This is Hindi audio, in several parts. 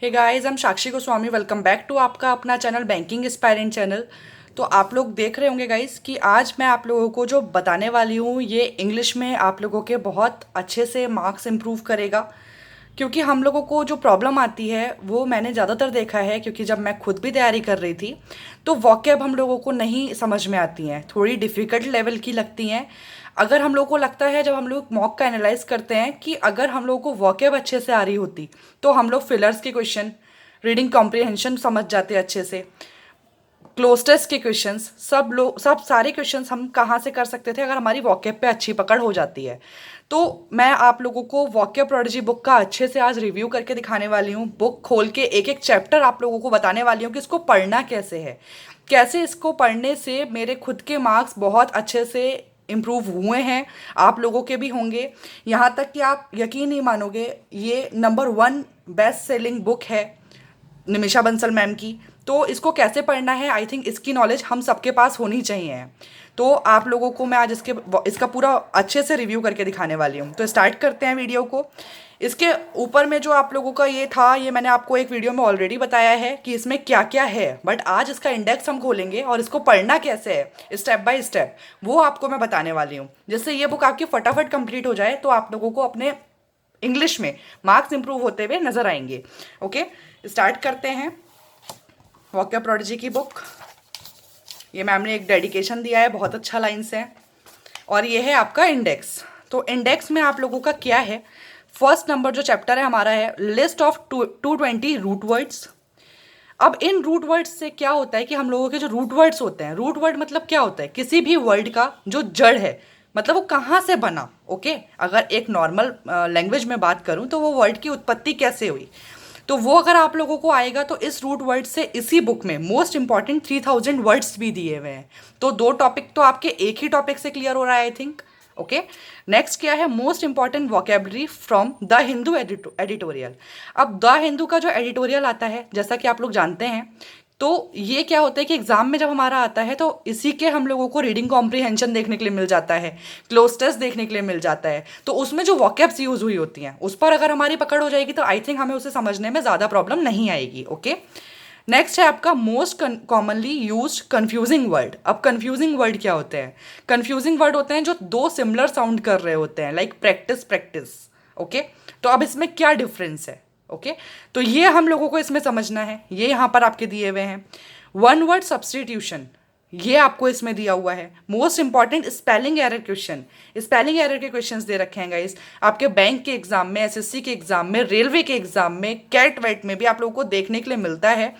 हे गाइस, हम साक्षी गोस्वामी। वेलकम बैक टू आपका अपना चैनल बैंकिंग एस्पायरेंट चैनल। तो आप लोग देख रहे होंगे गाइस कि आज मैं आप लोगों को जो बताने वाली हूँ ये इंग्लिश में आप लोगों के बहुत अच्छे से मार्क्स इम्प्रूव करेगा। क्योंकि हम लोगों को जो प्रॉब्लम आती है वो मैंने ज़्यादातर देखा है, क्योंकि जब मैं खुद भी तैयारी कर रही थी तो वॉकैब हम लोगों को नहीं समझ में आती हैं, थोड़ी डिफ़िकल्ट लेवल की लगती हैं। अगर हम लोगों को लगता है जब हम लोग मॉक का एनालाइज करते हैं कि अगर हम लोगों को वॉकैब अच्छे से आ रही होती तो हम लोग फिलर्स के क्वेश्चन, रीडिंग कॉम्प्रिहेंशन समझ जाते अच्छे से, क्लोज टेस्ट के क्वेश्चंस, सब सारे क्वेश्चंस हम कहाँ से कर सकते थे अगर हमारी वॉकैब पे अच्छी पकड़ हो जाती है। तो मैं आप लोगों को वॉकैब प्रोडिजी बुक का अच्छे से आज रिव्यू करके दिखाने वाली हूँ। बुक खोल के एक एक चैप्टर आप लोगों को बताने वाली हूँ कि इसको पढ़ना कैसे है, कैसे इसको पढ़ने से मेरे खुद के मार्क्स बहुत अच्छे से इम्प्रूव हुए हैं, आप लोगों के भी होंगे। यहाँ तक कि आप यकीन नहीं मानोगे, ये नंबर 1 बेस्ट सेलिंग बुक है निमिषा बंसल मैम की। तो इसको कैसे पढ़ना है, आई थिंक इसकी नॉलेज हम सबके पास होनी चाहिए। तो आप लोगों को मैं आज इसका पूरा अच्छे से रिव्यू करके दिखाने वाली हूँ। तो स्टार्ट करते हैं वीडियो को। इसके ऊपर में जो आप लोगों का ये था, ये मैंने आपको एक वीडियो में ऑलरेडी बताया है कि इसमें क्या क्या है, बट आज इसका इंडेक्स हम खोलेंगे और इसको पढ़ना कैसे है स्टेप बाय स्टेप वो आपको मैं बताने वाली हूँ, जिससे ये बुक आपकी फटाफट कंप्लीट हो जाए तो आप लोगों को अपने इंग्लिश में मार्क्स इंप्रूव होते हुए नजर आएंगे। ओके, स्टार्ट करते हैं। वॉकैब प्रोडिजी की बुक, ये मैम ने एक डेडिकेशन दिया है, बहुत अच्छा लाइन्स है। और ये है आपका इंडेक्स। तो इंडेक्स में आप लोगों का क्या है, फर्स्ट नंबर जो चैप्टर है हमारा है लिस्ट ऑफ 220 रूट वर्ड्स। अब इन रूट वर्ड्स से क्या होता है कि हम लोगों के जो रूट वर्ड्स होते हैं, रूट वर्ड मतलब क्या होता है, किसी भी वर्ड का जो जड़ है, मतलब वो कहाँ से बना। ओके, अगर एक नॉर्मल लैंग्वेज में बात करूँ तो वो वर्ड की उत्पत्ति कैसे हुई, तो वो अगर आप लोगों को आएगा तो इस रूट वर्ड से इसी बुक में मोस्ट इंपॉर्टेंट 3000 वर्ड्स भी दिए हुए हैं। तो 2 टॉपिक तो आपके एक ही टॉपिक से क्लियर हो रहा है आई थिंक। ओके, नेक्स्ट क्या है, most important vocabulary from the Hindu editorial. अब द हिंदू का जो एडिटोरियल आता है, जैसा कि आप लोग जानते हैं, तो ये क्या होता है कि एग्जाम में जब हमारा आता है तो इसी के हम लोगों को रीडिंग कॉम्प्रिहेंशन देखने के लिए मिल जाता है, क्लोज टेस्ट देखने के लिए मिल जाता है। तो उसमें जो वॉकैब्स यूज हुई होती हैं उस पर अगर हमारी पकड़ हो जाएगी तो आई थिंक हमें उसे समझने में ज़्यादा प्रॉब्लम नहीं आएगी। ओके, नेक्स्ट है आपका most commonly use confusing word. अब कन्फ्यूजिंग वर्ड क्या होते हैं, कन्फ्यूजिंग वर्ड होते हैं जो दो सिमिलर साउंड कर रहे होते हैं, लाइक प्रैक्टिस प्रैक्टिस। ओके, तो अब इसमें क्या डिफरेंस है। ओके, तो ये हम लोगों को इसमें समझना है। ये यहाँ पर आपके दिए हुए हैं। वन वर्ड सब्सटीट्यूशन, ये आपको इसमें दिया हुआ है। Most important spelling error question, spelling error के क्वेश्चंस दे रखे हैं गाइस आपके बैंक के एग्जाम में, एसएससी के एग्जाम में, रेलवे के एग्जाम में, कैट वेट में भी आप लोगों को देखने के लिए मिलता है।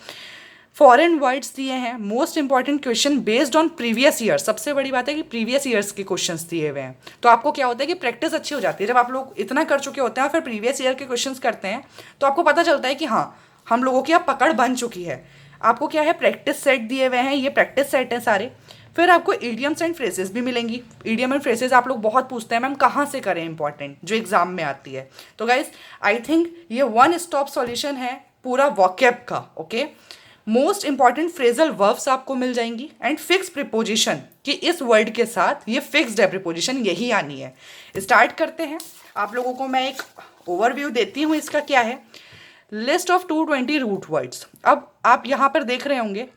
फॉरेन वर्ड्स दिए हैं, most important question based on previous year. सबसे बड़ी बात है कि प्रीवियस ईयर्स के क्वेश्चंस दिए हुए हैं, तो आपको क्या होता है कि प्रैक्टिस अच्छी हो जाती है। जब आप लोग इतना कर चुके होते हैं और फिर प्रीवियस ईयर के क्वेश्चंस करते हैं तो आपको पता चलता है कि हाँ, हम लोगों की अब पकड़ बन चुकी है। आपको क्या है, प्रैक्टिस सेट दिए हुए हैं, ये प्रैक्टिस सेट हैं सारे। फिर आपको ईडियम्स एंड फ्रेजेस भी मिलेंगी। ईडियम एंड फ्रेजेस आप लोग बहुत पूछते हैं मैम कहाँ से करें, इंपॉर्टेंट जो एग्जाम में आती है। तो गाइज आई थिंक ये वन स्टॉप सॉल्यूशन है पूरा वॉकैब का। Okay, most important phrasal verbs आपको मिल जाएंगी एंड फिक्स प्रिपोजिशन, कि इस वर्ड के साथ ये फिक्स्ड है प्रिपोजिशन, यही आनी है। स्टार्ट करते हैं। आप लोगों को मैं एक ओवरव्यू देती हूँ इसका क्या है। List of 220 root words. अब आप यहाँ पर देख रहे होंगे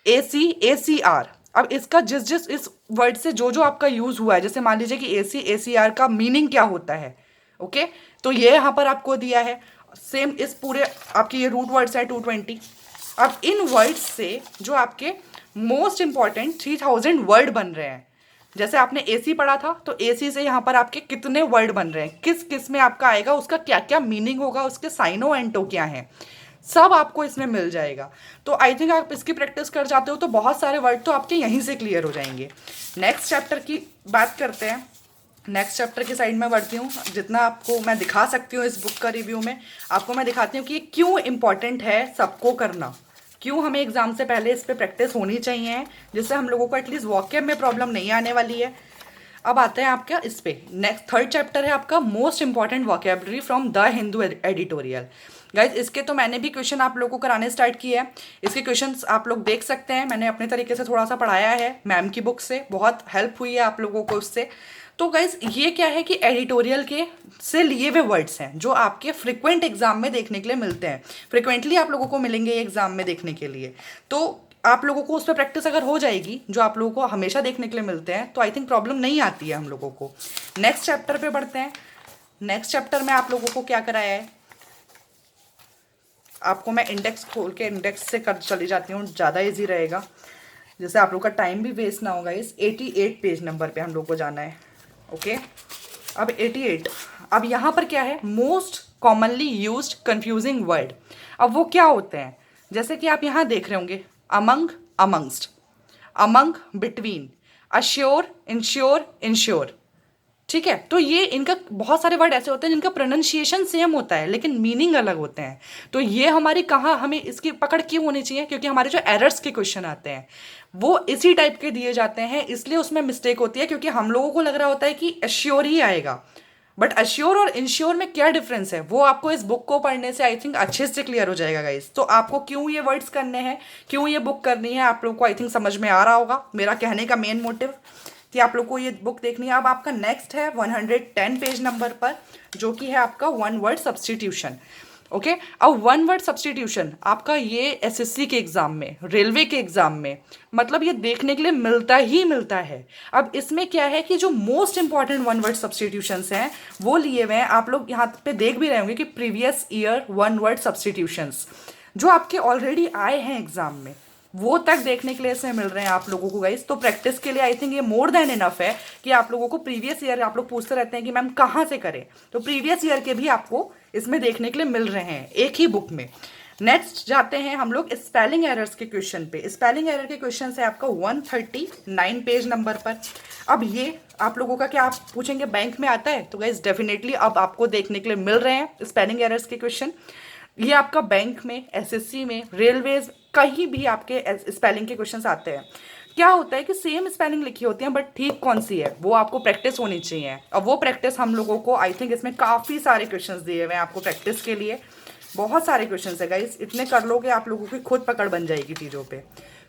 ACR। अब इसका जिस जिस इस वर्ड से जो जो आपका यूज हुआ है, जैसे मान लीजिए कि ACR का मीनिंग क्या होता है। ओके, तो ये यहाँ पर आपको दिया है। सेम इस पूरे आपके ये रूट वर्ड्स है 220। अब इन वर्ड्स से जो आपके मोस्ट इंपॉर्टेंट 3000 वर्ड बन रहे हैं, जैसे आपने AC पढ़ा था तो AC से यहाँ पर आपके कितने वर्ड बन रहे हैं, किस किस में आपका आएगा, उसका क्या क्या मीनिंग होगा, उसके साइनो एंटो क्या हैं, सब आपको इसमें मिल जाएगा। तो आई थिंक आप इसकी प्रैक्टिस कर जाते हो तो बहुत सारे वर्ड तो आपके यहीं से क्लियर हो जाएंगे। नेक्स्ट चैप्टर की बात करते हैं। नेक्स्ट चैप्टर की साइड में बढ़ती हूँ। जितना आपको मैं दिखा सकती हूँ इस बुक का रिव्यू में, आपको मैं दिखाती हूँ कि क्यों इम्पॉर्टेंट है सबको करना, क्यों हमें एग्जाम से पहले इस पर प्रैक्टिस होनी चाहिए, जिससे हम लोगों को एटलीस्ट वॉकैब में प्रॉब्लम नहीं आने वाली है। अब आते हैं आपका इस पे। नेक्स्ट थर्ड चैप्टर है आपका most important vocabulary from the Hindu editorial. Guys इसके तो मैंने भी क्वेश्चन आप लोगों को कराने स्टार्ट किए हैं। इसके क्वेश्चंस आप लोग देख सकते हैं, मैंने अपने तरीके से थोड़ा सा पढ़ाया है मैम की बुक से, बहुत हेल्प हुई है आप लोगों को उससे। तो गाइज ये क्या है कि एडिटोरियल के से लिए हुए वर्ड्स हैं जो आपके फ्रिक्वेंट एग्जाम में देखने के लिए मिलते हैं, फ्रिक्वेंटली आप लोगों को मिलेंगे एग्जाम में देखने के लिए। तो आप लोगों को उस पर प्रैक्टिस अगर हो जाएगी, जो आप लोगों को हमेशा देखने के लिए मिलते हैं, तो आई थिंक प्रॉब्लम नहीं आती है हम लोगों को। नेक्स्ट चैप्टर पे बढ़ते हैं। नेक्स्ट चैप्टर में आप लोगों को क्या कराया है, आपको मैं इंडेक्स खोल के इंडेक्स से कर चली जाती हूँ, ज़्यादा इजी रहेगा, जैसे आप लोग का टाइम भी वेस्ट ना होगा। इस 88 पेज नंबर पे हम लोग को जाना है। ओके, अब 88, अब यहाँ पर क्या है, most commonly used confusing word. अब वो क्या होते हैं, जैसे कि आप यहाँ देख रहे होंगे, among, amongst, among, between, assure, ensure, ensure. ठीक है, तो ये इनका बहुत सारे वर्ड ऐसे होते हैं जिनका प्रोनाउंसिएशन सेम होता है लेकिन मीनिंग अलग होते हैं। तो ये हमारी कहाँ, हमें इसकी पकड़ क्यों होनी चाहिए, क्योंकि हमारे जो एरर्स के क्वेश्चन आते हैं वो इसी टाइप के दिए जाते हैं, इसलिए उसमें मिस्टेक होती है, क्योंकि हम लोगों को लग रहा होता है कि एश्योर ही आएगा, बट अश्योर और इंश्योर में क्या डिफरेंस है वो आपको इस बुक को पढ़ने से आई थिंक अच्छे से क्लियर हो जाएगा गाइस। तो आपको क्यों ये वर्ड्स करने हैं, क्यों ये बुक करनी है, आप लोग को आई थिंक समझ में आ रहा होगा मेरा कहने का मेन मोटिव कि आप लोग को ये बुक देखनी है। अब आपका नेक्स्ट है 110 पेज नंबर पर, जो कि है आपका वन वर्ड सब्सटीट्यूशन। ओके, अब वन वर्ड सब्सटीट्यूशन आपका ये एसएससी के एग्जाम में, रेलवे के एग्जाम में, मतलब ये देखने के लिए मिलता ही मिलता है। अब इसमें क्या है कि जो most important one word substitutions हैं वो लिए हुए हैं, आप लोग यहाँ पे देख भी रहे होंगे कि previous year one word substitutions जो आपके ऑलरेडी आए हैं एग्जाम में, वो तक देखने के लिए इसमें मिल रहे हैं आप लोगों को गाइस। तो प्रैक्टिस के लिए आई थिंक ये मोर देन इनफ है कि आप लोगों को प्रीवियस ईयर, आप लोग पूछते रहते हैं कि मैम कहाँ से करें, तो प्रीवियस ईयर के भी आपको इसमें देखने के लिए मिल रहे हैं एक ही बुक में। नेक्स्ट जाते हैं हम लोग स्पेलिंग एरर्स के क्वेश्चन पे। स्पेलिंग एरर के क्वेश्चन है आपका 139 पेज नंबर पर। अब ये आप लोगों का क्या आप पूछेंगे बैंक में आता है, तो गाइस डेफिनेटली अब आपको देखने के लिए मिल रहे हैं स्पेलिंग एरर्स के क्वेश्चन। ये आपका बैंक में, एसएससी में, रेलवेज, कहीं भी आपके स्पेलिंग के क्वेश्चंस आते हैं। क्या होता है कि सेम स्पेलिंग लिखी होती है बट ठीक कौन सी है वो आपको प्रैक्टिस होनी चाहिए। अब वो प्रैक्टिस हम लोगों को आई थिंक इसमें काफ़ी सारे क्वेश्चंस दिए हुए हैं आपको प्रैक्टिस के लिए, बहुत सारे क्वेश्चंस है गाइस, इतने कर लोगे आप लोगों की खुद पकड़ बन जाएगी चीज़ों पे।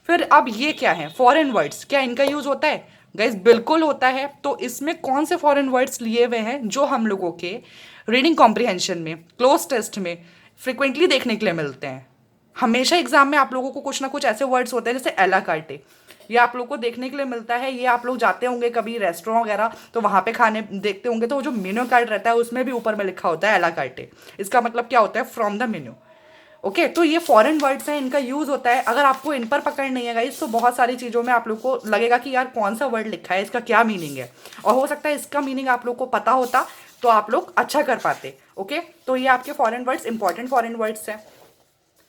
फिर अब ये क्या है, फॉरेन वर्ड्स, क्या इनका यूज़ होता है गाइस? बिल्कुल होता है। तो इसमें कौन से फॉरेन वर्ड्स लिए हुए हैं जो हम लोगों के रीडिंग कॉम्प्रिहेंशन में, क्लोज टेस्ट में फ्रिक्वेंटली देखने के लिए मिलते हैं। हमेशा एग्जाम में आप लोगों को कुछ ना कुछ ऐसे वर्ड्स होते हैं, जैसे एला कार्टे, ये आप लोग को देखने के लिए मिलता है। ये आप लोग जाते होंगे कभी रेस्टोरेंट वगैरह, तो वहाँ पे खाने देखते होंगे, तो जो मेन्यू कार्ड रहता है उसमें भी ऊपर में लिखा होता है एला कार्टे। इसका मतलब क्या होता है, फ्रॉम द मेन्यू। ओके, तो ये फॉरेन वर्ड्स हैं, इनका यूज़ होता है। अगर आपको इन पर पकड़ नहीं है गाइस, तो बहुत सारी चीज़ों में आप लोग को लगेगा कि यार कौन सा वर्ड लिखा है, इसका क्या मीनिंग है, और हो सकता है इसका मीनिंग आप लोग को पता होता तो आप लोग अच्छा कर पाते। ओके, तो ये आपके foreign words, important foreign words हैं।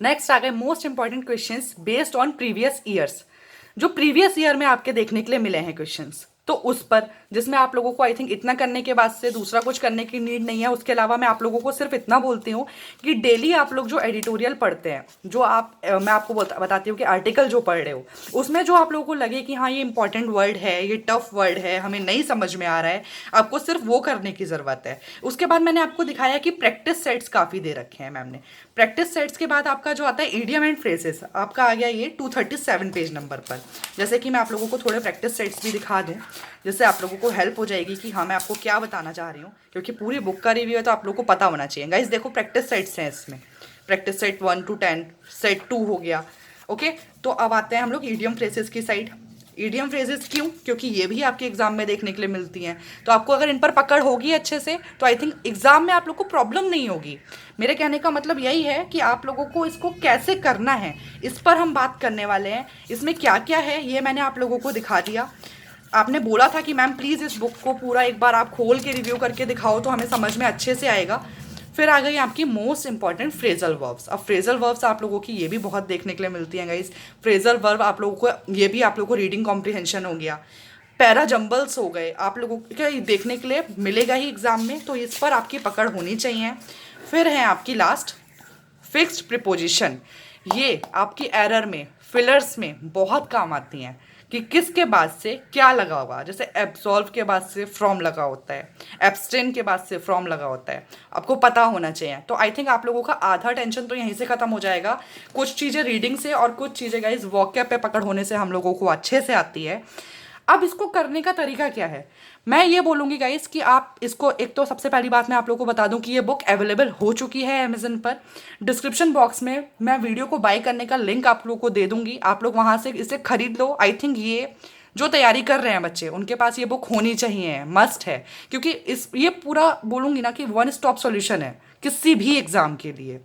नेक्स्ट आ गए most important questions based on previous years, जो प्रीवियस ईयर में आपके देखने के लिए मिले हैं क्वेश्चंस, तो उस पर, जिसमें आप लोगों को आई थिंक इतना करने के बाद से दूसरा कुछ करने की नीड नहीं है। उसके अलावा मैं आप लोगों को सिर्फ इतना बोलती हूँ कि डेली आप लोग जो एडिटोरियल पढ़ते हैं, जो आप मैं आपको बताती हूँ कि आर्टिकल जो पढ़ रहे हो, उसमें जो आप लोगों को लगे कि हाँ ये इंपॉर्टेंट वर्ड है, ये टफ वर्ड है, हमें नहीं समझ में आ रहा है, आपको सिर्फ वो करने की ज़रूरत है। उसके बाद मैंने आपको दिखाया कि प्रैक्टिस सेट्स काफ़ी दे रखे हैं मैम ने। प्रैक्टिस सेट्स के बाद आपका जो आता है इडियम एंड फ्रेजेस, आपका आ गया ये 237 पेज नंबर पर। जैसे कि मैं आप लोगों को थोड़े प्रैक्टिस सेट्स भी दिखा दूँ, जिससे आप लोगों को हेल्प हो जाएगी कि हाँ मैं आपको क्या बताना चाह रही हूँ, क्योंकि पूरी बुक का रिव्यू है तो आप लोगों को पता होना चाहिए। गाइस देखो प्रैक्टिस सेट्स हैं इसमें, प्रैक्टिस सेट 1 to 10, सेट 2 हो गया। ओके, तो अब आते हैं हम लोग ईडियम फ्रेजेस की साइड। ईडियम फ्रेजेस क्यों? क्योंकि ये भी आपके एग्जाम में देखने के लिए मिलती हैं, तो आपको अगर इन पर पकड़ होगी अच्छे से तो आई थिंक एग्जाम में आप लोग को प्रॉब्लम नहीं होगी। मेरे कहने का मतलब यही है कि आप लोगों को इसको कैसे करना है, इस पर हम बात करने वाले हैं। इसमें क्या क्या है ये मैंने आप लोगों को दिखा दिया। आपने बोला था कि मैम प्लीज़ इस बुक को पूरा एक बार आप खोल के रिव्यू करके दिखाओ तो हमें समझ में अच्छे से आएगा। फिर आ गई आपकी मोस्ट इंपॉर्टेंट फ्रेजल वर्ब्स। अब फ्रेजल वर्ब्स आप लोगों की ये भी बहुत देखने के लिए मिलती हैं गाइस। फ्रेजल वर्ब आप लोगों को ये भी आप लोगों को रीडिंग कॉम्प्रिहेंशन हो गया, पैरा जम्बल्स हो गए, आप लोगों को देखने के लिए मिलेगा ही एग्जाम में, तो इस पर आपकी पकड़ होनी चाहिए। फिर है आपकी लास्ट फिक्स्ड प्रीपोजिशन, ये आपकी एरर में, फिलर्स में बहुत काम आती हैं कि किसके बाद से क्या लगा होगा। जैसे एब्सॉल्व के बाद से फ्रॉम लगा होता है, एब्सटेन के बाद से फ्रॉम लगा होता है, आपको पता होना चाहिए। तो आई थिंक आप लोगों का आधा टेंशन तो यहीं से ख़त्म हो जाएगा। कुछ चीज़ें रीडिंग से और कुछ चीज़ें गाइज वॉकअप पे पकड़ होने से हम लोगों को अच्छे से आती है। अब इसको करने का तरीका क्या है, मैं ये बोलूँगी गाइस कि आप इसको, एक तो सबसे पहली बात मैं आप लोगों को बता दूं कि ये बुक अवेलेबल हो चुकी है अमेजन पर। डिस्क्रिप्शन बॉक्स में मैं वीडियो को बाय करने का लिंक आप लोगों को दे दूंगी, आप लोग वहाँ से इसे खरीद लो। आई थिंक ये जो तैयारी कर रहे हैं बच्चे, उनके पास ये बुक होनी चाहिए, मस्ट है, क्योंकि इस ये पूरा बोलूँगी ना कि वन स्टॉप सॉल्यूशन है किसी भी एग्ज़ाम के लिए।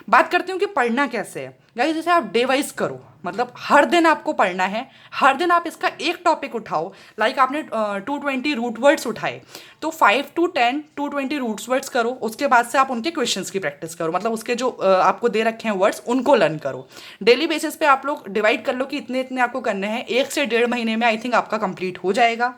बात करती हूँ कि पढ़ना कैसे है गाइस, जैसे आप डे वाइज करो, मतलब हर दिन आपको पढ़ना है, हर दिन आप इसका एक टॉपिक उठाओ। लाइक आपने 220 रूट वर्ड्स उठाए, तो 5 to 10 220 रूट्स वर्ड्स करो, उसके बाद से आप उनके क्वेश्चंस की प्रैक्टिस करो, मतलब उसके जो आपको दे रखे हैं वर्ड्स उनको लर्न करो। डेली बेसिस पे आप लोग डिवाइड कर लो कि इतने इतने आपको करने हैं, 1 से 1.5 महीने में आई थिंक आपका कंप्लीट हो जाएगा।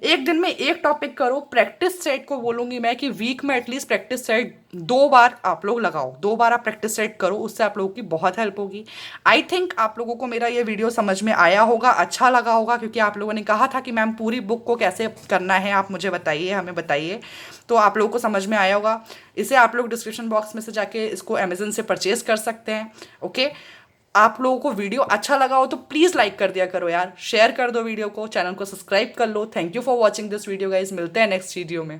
एक दिन में एक टॉपिक करो। प्रैक्टिस सेट को बोलूँगी मैं कि वीक में एटलीस्ट प्रैक्टिस सेट 2 बार आप लोग लगाओ, 2 बार आप प्रैक्टिस सेट करो, उससे आप लोगों की बहुत हेल्प होगी। आई थिंक आप लोगों को मेरा ये वीडियो समझ में आया होगा, अच्छा लगा होगा, क्योंकि आप लोगों ने कहा था कि मैम पूरी बुक को कैसे करना है आप मुझे बताइए, हमें बताइए, तो आप लोगों को समझ में आया होगा। इसे आप लोग डिस्क्रिप्शन बॉक्स में से जाके इसको अमेजन से परचेज कर सकते हैं। ओके, आप लोगों को वीडियो अच्छा लगा हो तो प्लीज़ लाइक कर दिया करो यार, शेयर कर दो वीडियो को, चैनल को सब्सक्राइब कर लो। Thank you for watching this video guys, मिलते हैं नेक्स्ट वीडियो में।